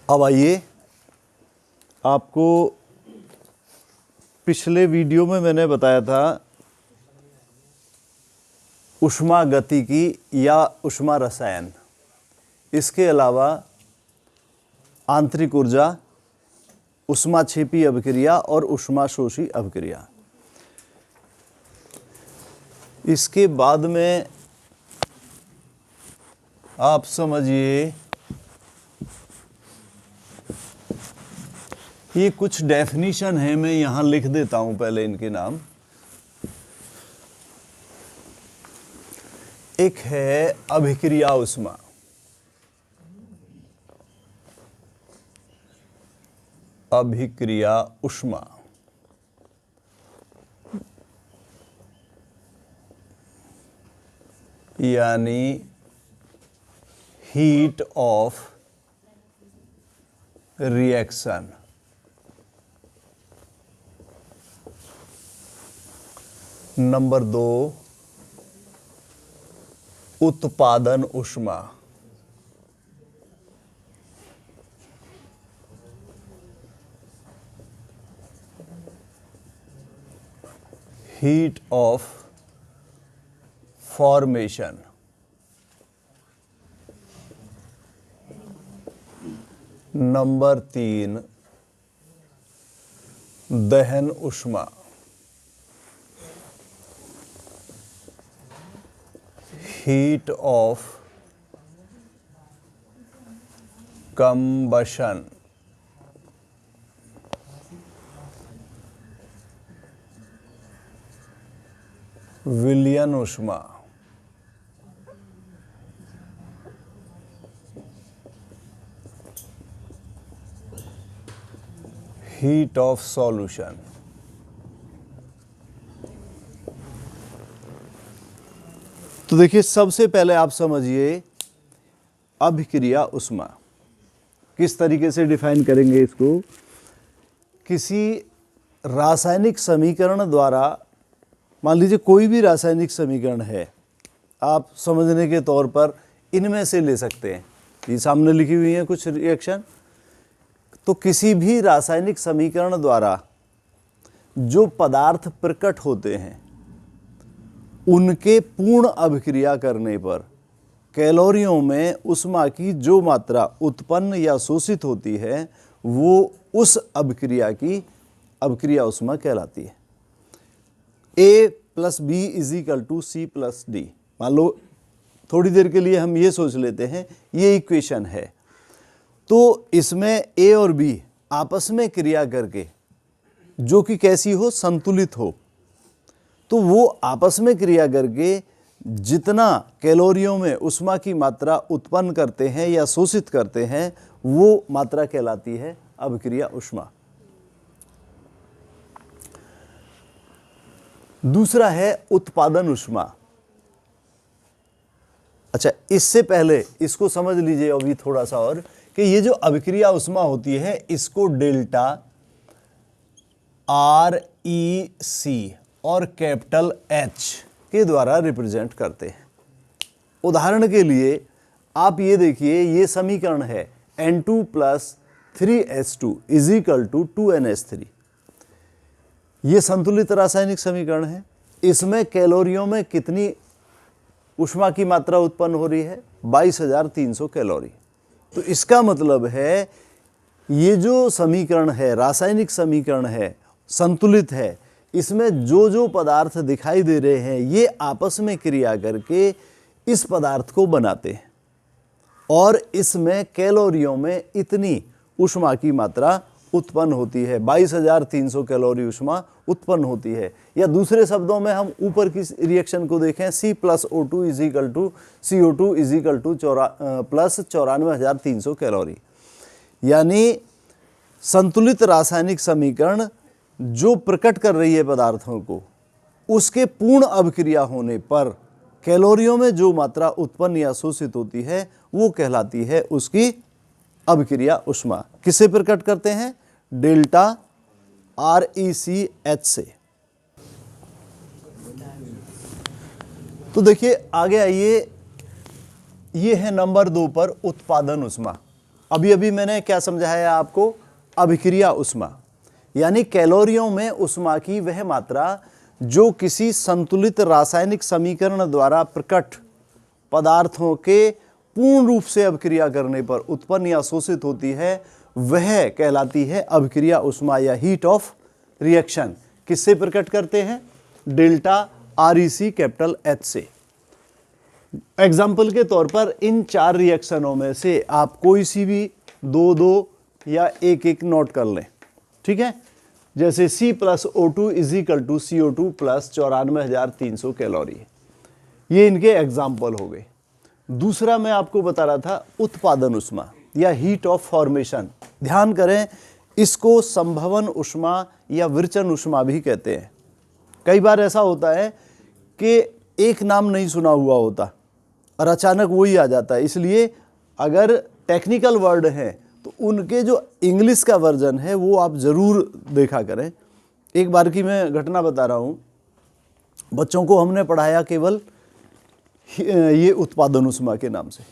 अब आइए, आपको पिछले वीडियो में मैंने बताया था ऊष्मागतिकी या ऊष्मा रसायन, इसके अलावा आंतरिक ऊर्जा, ऊष्माक्षेपी अभिक्रिया और ऊष्माशोषी अभिक्रिया। इसके बाद में आप समझिए ये कुछ डेफिनेशन है, मैं यहां लिख देता हूं पहले इनके नाम। एक है अभिक्रिया ऊष्मा, अभिक्रिया ऊष्मा यानी हीट ऑफ रिएक्शन। नंबर 2 उत्पादन ऊष्मा, हीट ऑफ फॉर्मेशन। नंबर 3 दहन ऊष्मा, हीट ऑफ कंबशन। विलयन ऊष्मा, हीट ऑफ सॉल्यूशन। तो देखिए, सबसे पहले आप समझिए अभिक्रिया ऊष्मा किस तरीके से डिफाइन करेंगे इसको। किसी रासायनिक समीकरण द्वारा, मान लीजिए कोई भी रासायनिक समीकरण है, आप समझने के तौर पर इनमें से ले सकते हैं, ये सामने लिखी हुई हैं कुछ रिएक्शन। तो किसी भी रासायनिक समीकरण द्वारा जो पदार्थ प्रकट होते हैं उनके पूर्ण अभिक्रिया करने पर कैलोरियों में ऊष्मा की जो मात्रा उत्पन्न या शोषित होती है वो उस अभिक्रिया की अभिक्रिया ऊष्मा कहलाती है। A + B = C + D। मान लो थोड़ी देर के लिए हम ये सोच लेते हैं ये इक्वेशन है, तो इसमें A और B आपस में क्रिया करके जो कि कैसी हो, संतुलित हो, तो वो आपस में क्रिया करके जितना कैलोरियों में ऊष्मा की मात्रा उत्पन्न करते हैं या शोषित करते हैं वो मात्रा कहलाती है अभिक्रिया ऊष्मा। दूसरा है उत्पादन ऊष्मा। अच्छा, इससे पहले इसको समझ लीजिए अभी थोड़ा सा और, कि ये जो अभिक्रिया ऊष्मा होती है इसको डेल्टा REC और कैपिटल H के द्वारा रिप्रेजेंट करते हैं। उदाहरण के लिए आप ये देखिए, ये समीकरण है N2 + 3H2 = 2NH3। ये संतुलित रासायनिक समीकरण है। इसमें कैलोरियों में कितनी ऊष्मा की मात्रा उत्पन्न हो रही है? 22,300 कैलोरी। तो इसका मतलब है ये जो समीकरण है, रासायनिक समीकरण है, संतुलित है, इसमें जो जो पदार्थ दिखाई दे रहे हैं ये आपस में क्रिया करके इस पदार्थ को बनाते हैं और इसमें कैलोरियों में इतनी ऊष्मा की मात्रा उत्पन्न होती है, 22,300 कैलोरी ऊष्मा उत्पन्न होती है। या दूसरे शब्दों में हम ऊपर की रिएक्शन को देखें, C + O2 = CO2 + 94,300 कैलोरी। यानी संतुलित रासायनिक समीकरण जो प्रकट कर रही है पदार्थों को, उसके पूर्ण अभिक्रिया होने पर कैलोरियों में जो मात्रा उत्पन्न या शोषित होती है वो कहलाती है उसकी अभिक्रिया ऊष्मा। किससे प्रकट करते हैं? डेल्टा RECH से। तो देखिए आगे आइए, ये है नंबर 2 पर उत्पादन ऊष्मा। अभी अभी मैंने क्या समझाया आपको, अभिक्रिया उष्मा, यानी कैलोरियों में उष्मा की वह मात्रा जो किसी संतुलित रासायनिक समीकरण द्वारा प्रकट पदार्थों के पूर्ण रूप से अभिक्रिया करने पर उत्पन्न या शोषित होती है, वह कहलाती है अभिक्रिया उष्मा या हीट ऑफ रिएक्शन। किससे प्रकट करते हैं? डेल्टा REC कैपिटल H से। एग्जाम्पल के तौर पर इन 4 रिएक्शनों में से आप कोई सी भी 2-2 या 1-1 नोट कर लें, ठीक है। जैसे C + O2 = CO2 + 94,300 कैलोरी, ये इनके एग्जाम्पल हो गए। दूसरा मैं आपको बता रहा था उत्पादन उष्मा या हीट ऑफ फॉर्मेशन। ध्यान करें, इसको संभवन उष्मा या विरचन उष्मा भी कहते हैं। कई बार ऐसा होता है कि एक नाम नहीं सुना हुआ होता और अचानक वही आ जाता है, इसलिए अगर टेक्निकल वर्ड हैं तो उनके जो इंग्लिश का वर्जन है वो आप ज़रूर देखा करें। एक बार की मैं घटना बता रहा हूँ, बच्चों को हमने पढ़ाया केवल ये उत्पादन उष्मा के नाम से,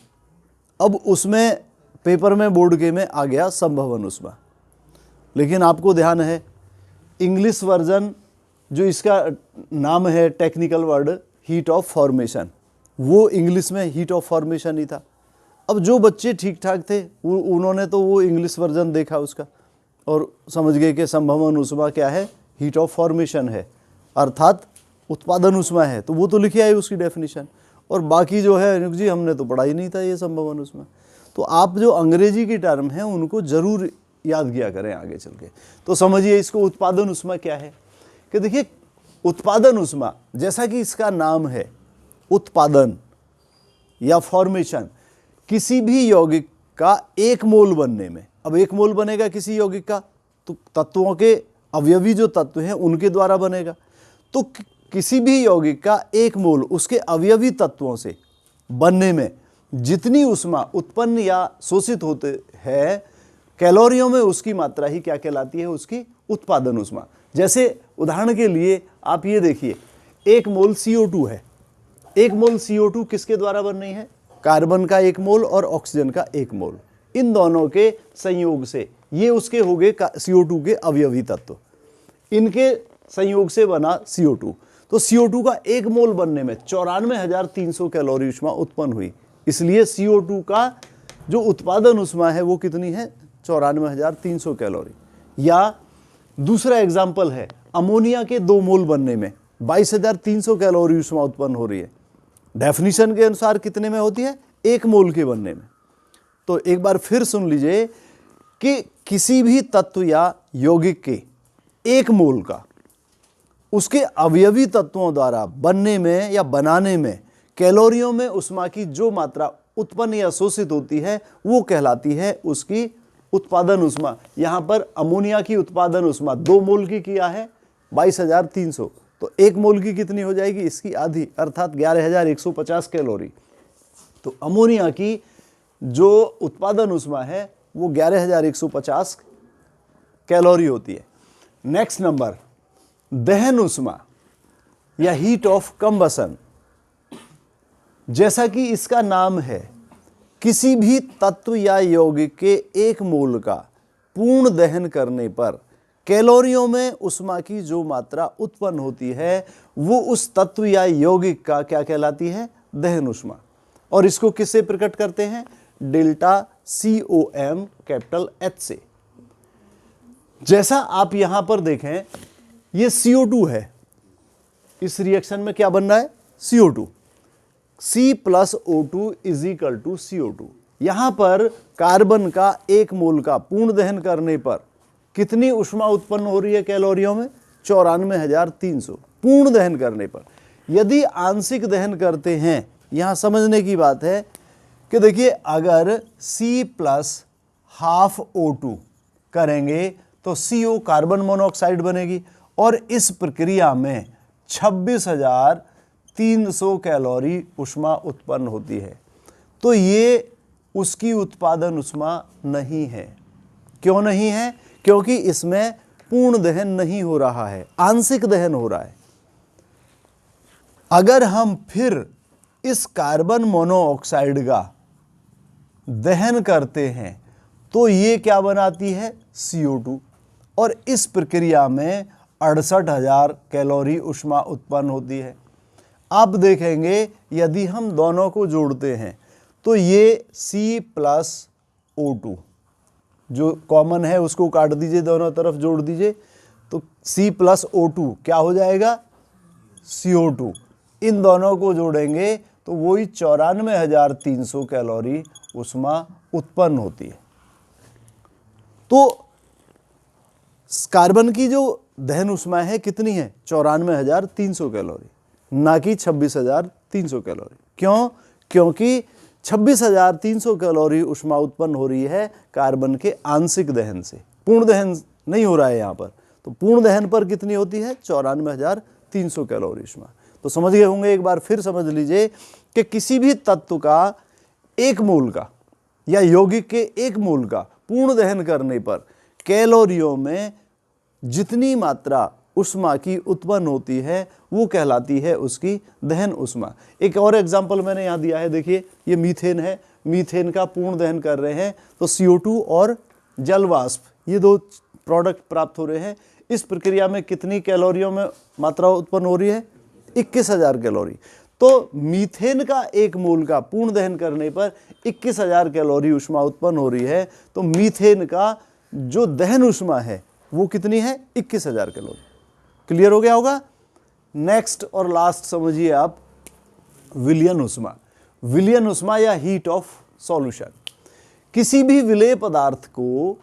अब उसमें पेपर में बोर्ड के में आ गया संभवन उष्मा, लेकिन आपको ध्यान है इंग्लिश वर्जन जो इसका नाम है technical word heat of formation, वो इंग्लिश में हीट ऑफ फॉर्मेशन ही था। अब जो बच्चे ठीक ठाक थे उन्होंने तो वो इंग्लिश वर्जन देखा उसका और समझ गए कि संभवन उष्मा क्या है, हीट ऑफ फॉर्मेशन है, अर्थात उत्पादन उष्मा है, तो वो तो लिखे आए उसकी डेफिनेशन। और बाकी जो है अनुज जी हमने तो पढ़ा ही नहीं था ये संभवन उष्मा। तो आप जो अंग्रेजी की टर्म हैं उनको जरूर याद किया करें आगे चल के। तो समझिए इसको उत्पादन उष्मा क्या है कि देखिए उत्पादन उष्मा जैसा कि इसका नाम है उत्पादन या फॉर्मेशन, किसी भी यौगिक का 1 मोल बनने में, अब 1 मोल बनेगा किसी यौगिक का तो तत्वों के अवयवी जो तत्व हैं उनके द्वारा बनेगा, तो किसी भी यौगिक का 1 मोल उसके अवयवी तत्वों से बनने में जितनी उष्मा उत्पन्न या शोषित होते हैं कैलोरियों में, उसकी मात्रा ही क्या कहलाती है, उसकी उत्पादन उष्मा। जैसे उदाहरण के लिए आप ये देखिए 1 मोल CO2 है, 1 मोल CO2 किसके द्वारा बन रही है? कार्बन का 1 मोल और ऑक्सीजन का 1 मोल, इन दोनों के संयोग से ये उसके हो गए CO2 के अवयवी तत्व, इनके संयोग से बना CO2। तो CO2 का 1 मोल बनने में 94,300 कैलोरी उष्मा उत्पन्न हुई, इसलिए CO2 का जो उत्पादन उष्मा है वो कितनी है? 94,300 कैलोरी। या दूसरा एग्जाम्पल है अमोनिया के 2 मोल बनने में 22,300 कैलोरी उष्मा उत्पन्न हो रही है, डेफिनेशन के अनुसार कितने में होती है? 1 मोल के बनने में। तो एक बार फिर सुन लीजिए कि किसी भी तत्व या यौगिक के 1 मोल का उसके अवयवी तत्वों द्वारा बनने में या बनाने में कैलोरियों में उष्मा की जो मात्रा उत्पन्न या शोषित होती है वो कहलाती है उसकी उत्पादन उष्मा। यहाँ पर अमोनिया की उत्पादन उष्मा 2 मोल की किया है 22,300, तो 1 मोल की कितनी हो जाएगी? इसकी आधी, अर्थात 11,150 कैलोरी। तो अमोनिया की जो उत्पादन उष्मा है वो 11,150 कैलोरी होती है। नेक्स्ट नंबर दहन उष्मा या हीट ऑफ कंबसन। जैसा कि इसका नाम है, किसी भी तत्व या यौगिक के 1 मोल का पूर्ण दहन करने पर कैलोरियों में उष्मा की जो मात्रा उत्पन्न होती है वो उस तत्व या यौगिक का क्या कहलाती है? दहन उष्मा। और इसको किससे प्रकट करते हैं? डेल्टा COM कैपिटल H से। जैसा आप यहां पर देखें ये CO2 है, इस रिएक्शन में क्या बन रहा है? CO2, C + O2 = CO2। यहां पर कार्बन का 1 मोल का पूर्ण दहन करने पर कितनी उष्मा उत्पन्न हो रही है कैलोरियों में? 94,300 पूर्ण दहन करने पर। यदि आंशिक दहन करते हैं, यहां समझने की बात है कि देखिए अगर C + ½ O2 करेंगे तो CO कार्बन मोनोऑक्साइड बनेगी और इस प्रक्रिया में 26,300 कैलोरी उष्मा उत्पन्न होती है। तो ये उसकी उत्पादन उष्मा नहीं है। क्यों नहीं है? क्योंकि इसमें पूर्ण दहन नहीं हो रहा है, आंशिक दहन हो रहा है। अगर हम फिर इस कार्बन मोनोऑक्साइड का दहन करते हैं तो ये क्या बनाती है, CO2, और इस प्रक्रिया में 68,000 कैलोरी ऊष्मा उत्पन्न होती है। अब देखेंगे यदि हम दोनों को जोड़ते हैं तो ये C+O2 जो कॉमन है उसको काट दीजिए, दोनों तरफ जोड़ दीजिए, तो C+O2 क्या हो जाएगा, CO2। इन दोनों को जोड़ेंगे तो वही 94,300 कैलोरी ऊष्मा उत्पन्न होती है। तो कार्बन की जो दहन ऊष्मा है कितनी है, 94,300 कैलोरी, ना कि 26,300 कैलोरी। क्यों, क्योंकि 26,300 कैलोरी ऊष्मा उत्पन्न हो रही है कार्बन के आंशिक दहन से, पूर्ण दहन नहीं हो रहा है यहाँ पर। तो पूर्ण दहन पर कितनी होती है, 94,300 कैलोरी ऊष्मा। तो समझ गए होंगे, एक बार फिर समझ लीजिए कि किसी भी तत्व का एक मोल का या यौगिक के एक मोल का पूर्ण दहन करने पर कैलोरियों में जितनी मात्रा ऊष्मा की उत्पन्न होती है वो कहलाती है उसकी दहन ऊष्मा। एक और एग्जाम्पल मैंने यहाँ दिया है, देखिए ये मीथेन है, मीथेन का पूर्ण दहन कर रहे हैं तो CO2 और जल वाष्प ये दो प्रोडक्ट प्राप्त हो रहे हैं। इस प्रक्रिया में कितनी कैलोरियों में मात्रा उत्पन्न हो रही है, 21,000 कैलोरी। तो मीथेन का एक मोल का पूर्ण दहन करने पर 21,000 कैलोरी ऊष्मा उत्पन्न हो रही है। तो मीथेन का जो दहन ऊष्मा है वो कितनी है, 21,000 कैलोरी। क्लियर हो गया होगा। नेक्स्ट और लास्ट समझिए आप, विलयन ऊष्मा। विलयन ऊष्मा या हीट ऑफ सॉल्यूशन। किसी भी विलेय पदार्थ को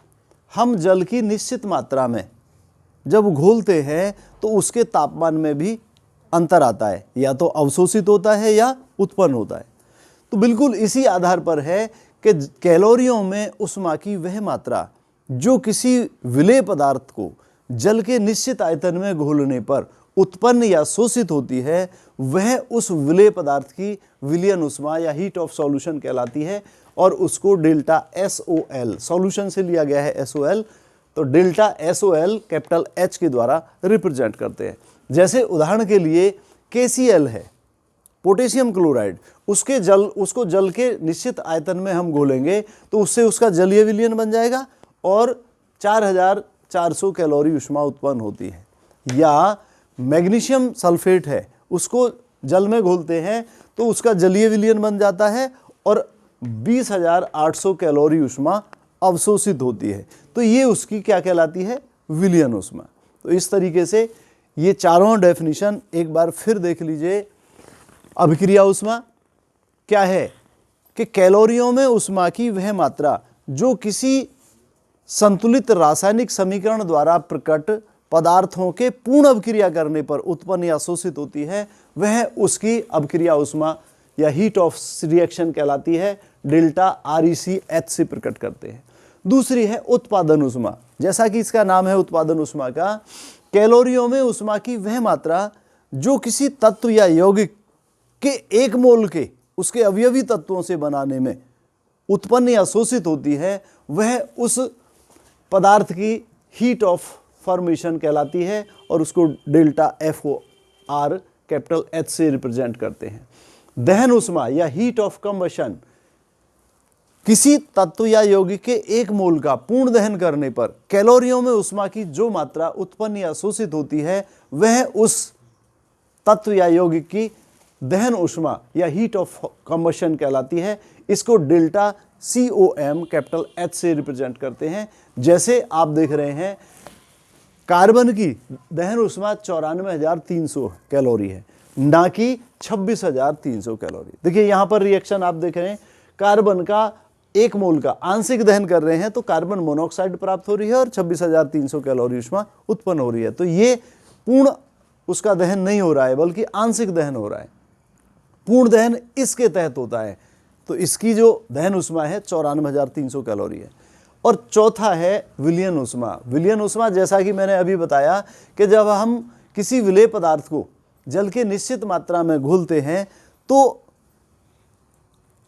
हम जल की निश्चित मात्रा में जब घोलते हैं तो उसके तापमान में भी अंतर आता है, या तो अवशोषित होता है या उत्पन्न होता है। तो बिल्कुल इसी आधार पर है कि कैलोरियों में ऊष्मा की वह मात्रा जो किसी विलेय पदार्थ को जल के निश्चित आयतन में घोलने पर उत्पन्न या शोषित होती है वह उस विलेय पदार्थ की विलयन ऊष्मा या हीट ऑफ सॉल्यूशन कहलाती है, और उसको डेल्टा SOL, सॉल्यूशन से लिया गया है SOL, तो डेल्टा SOL कैपिटल H के द्वारा रिप्रेजेंट करते हैं। जैसे उदाहरण के लिए KCl है, पोटेशियम क्लोराइड, उसको जल के निश्चित आयतन में हम घोलेंगे तो उससे उसका जलीय विलयन बन जाएगा और 4,400 कैलोरी ऊष्मा उत्पन्न होती है। या मैग्नीशियम सल्फेट है, उसको जल में घोलते हैं तो उसका जलीय विलयन बन जाता है और 20,800 कैलोरी ऊष्मा अवशोषित होती है। तो ये उसकी क्या कहलाती है, विलयन ऊष्मा। तो इस तरीके से ये चारों डेफिनेशन एक बार फिर देख लीजिए। अभिक्रिया ऊष्मा क्या है कि कैलोरियों में ऊष्मा की वह मात्रा जो किसी संतुलित रासायनिक समीकरण द्वारा प्रकट पदार्थों के पूर्ण अभिक्रिया करने पर उत्पन्न या शोषित होती है वह उसकी अभिक्रिया ऊष्मा या हीट ऑफ रिएक्शन कहलाती है। डेल्टा RECH से प्रकट करते हैं। दूसरी है उत्पादन ऊष्मा। जैसा कि इसका नाम है उत्पादन ऊष्मा का, कैलोरियों में ऊष्मा की वह मात्रा जो किसी तत्व या यौगिक के एक मोल के उसके अवयवी तत्वों से बनाने में उत्पन्न या शोषित होती है वह उस पदार्थ की हीट ऑफ फॉर्मेशन कहलाती है, और उसको डेल्टा FOR कैपिटल H से रिप्रेजेंट करते हैं। दहन ऊष्मा या हीट ऑफ कंबशन, किसी तत्व या यौगिक के एक मोल का पूर्ण दहन करने पर कैलोरियों में ऊष्मा की जो मात्रा उत्पन्न या शोषित होती है वह उस तत्व या यौगिक की दहन ऊष्मा या हीट ऑफ कंबशन कहलाती है। इसको डेल्टा COM कैपिटल H से रिप्रेजेंट करते हैं। जैसे आप देख रहे हैं कार्बन की दहन ऊष्मा 94,300 कैलोरी है, ना कि 26,300 कैलोरी। देखिए यहाँ पर रिएक्शन आप देख रहे हैं, कार्बन का एक मोल का आंशिक दहन कर रहे हैं तो कार्बन मोनोऑक्साइड प्राप्त हो रही है और 26,300 कैलोरी ऊष्मा उत्पन्न हो रही है। तो ये पूर्ण उसका दहन नहीं हो रहा है बल्कि आंशिक दहन हो रहा है। पूर्ण दहन इसके तहत होता है, तो इसकी जो दहन ऊष्मा है 94,300 कैलोरी है। और चौथा है विलयन ऊष्मा। विलयन ऊष्मा जैसा कि मैंने अभी बताया कि जब हम किसी विलेय पदार्थ को जल के निश्चित मात्रा में घोलते हैं तो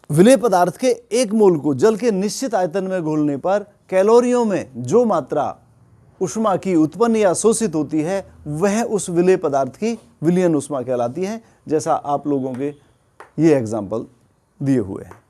विलेय पदार्थ के एक मोल को जल के निश्चित आयतन में घोलने पर कैलोरियों में जो मात्रा ऊष्मा की उत्पन्न या शोषित होती है वह उस विलेय पदार्थ की विलयन ऊष्मा कहलाती है, जैसा आप लोगों के ये एग्जाम्पल दिए हुए हैं।